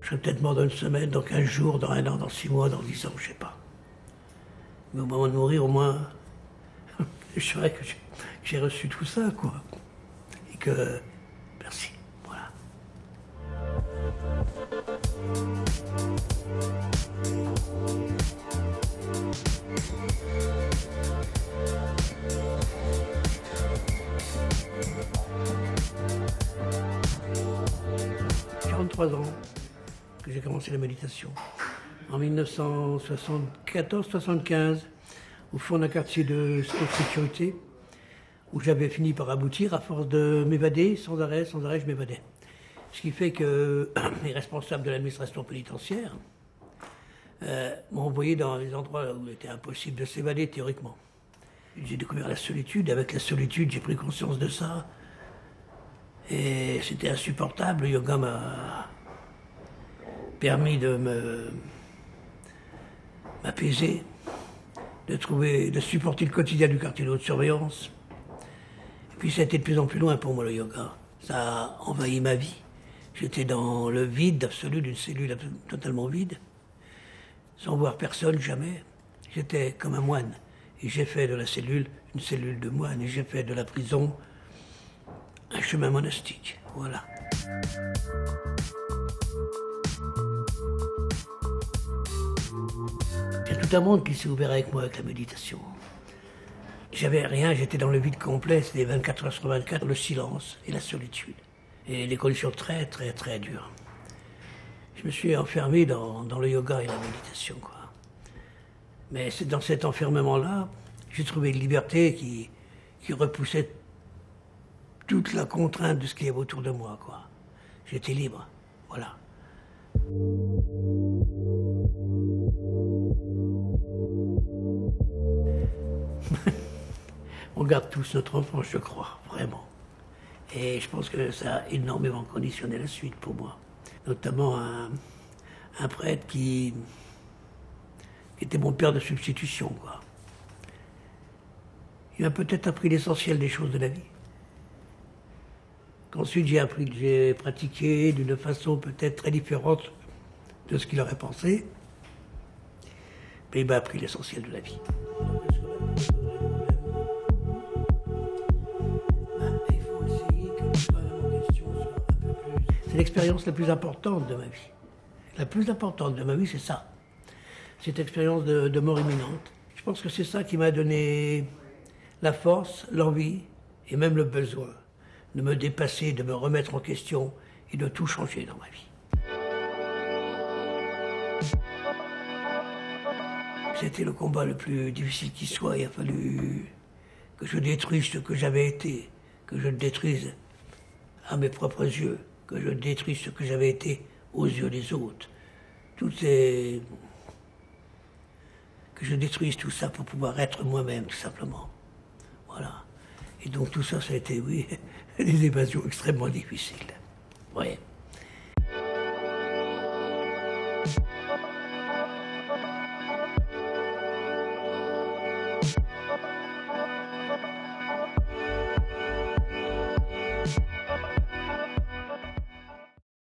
Je serais peut-être mort dans une semaine, dans 15 jours, dans 1 an, dans 6 mois, dans 10 ans, je sais pas. Mais au moment de mourir, au moins, je saurais que j'ai reçu tout ça, quoi. Et que... Merci, voilà. J'ai 43 ans que j'ai commencé la méditation. En 1974-75, au fond d'un quartier de sécurité, où j'avais fini par aboutir à force de m'évader, sans arrêt, je m'évadais. Ce qui fait que les responsables de l'administration pénitentiaire m'ont envoyé dans les endroits où il était impossible de s'évader théoriquement. J'ai découvert la solitude, avec la solitude j'ai pris conscience de ça, et c'était insupportable. Le yoga m'a permis de m'apaiser, de supporter le quotidien du quartier de haute surveillance. Et puis ça a été de plus en plus loin pour moi le yoga. Ça a envahi ma vie. J'étais dans le vide absolu d'une cellule totalement vide, sans voir personne, jamais. J'étais comme un moine. Et j'ai fait de la cellule une cellule de moine. Et j'ai fait de la prison un chemin monastique. Voilà. Il y a tout un monde qui s'est ouvert avec moi avec la méditation. J'avais rien, j'étais dans le vide complet, c'était 24 heures sur 24, le silence et la solitude. Et des conditions très, très, très dures. Je me suis enfermé dans le yoga et la méditation, quoi. Mais c'est dans cet enfermement-là, j'ai trouvé une liberté qui repoussait toute la contrainte de ce qu'il y avait autour de moi, quoi. J'étais libre, voilà. On garde tous notre enfance, je crois, vraiment. Et je pense que ça a énormément conditionné la suite pour moi. Notamment un prêtre qui était mon père de substitution, quoi. Il m'a peut-être appris l'essentiel des choses de la vie. Qu'ensuite j'ai pratiqué d'une façon peut-être très différente de ce qu'il aurait pensé. Mais il m'a appris l'essentiel de la vie. C'est l'expérience la plus importante de ma vie. La plus importante de ma vie, c'est ça. Cette expérience de mort imminente. Je pense que c'est ça qui m'a donné la force, l'envie et même le besoin de me dépasser, de me remettre en question et de tout changer dans ma vie. C'était le combat le plus difficile qui soit. Il a fallu que je détruise ce que j'avais été, que je le détruise à mes propres yeux, que je détruise ce que j'avais été aux yeux des autres. Que je détruise tout ça pour pouvoir être moi-même, tout simplement. Voilà. Et donc tout ça, ça a été, oui, des évasions extrêmement difficiles. Ouais.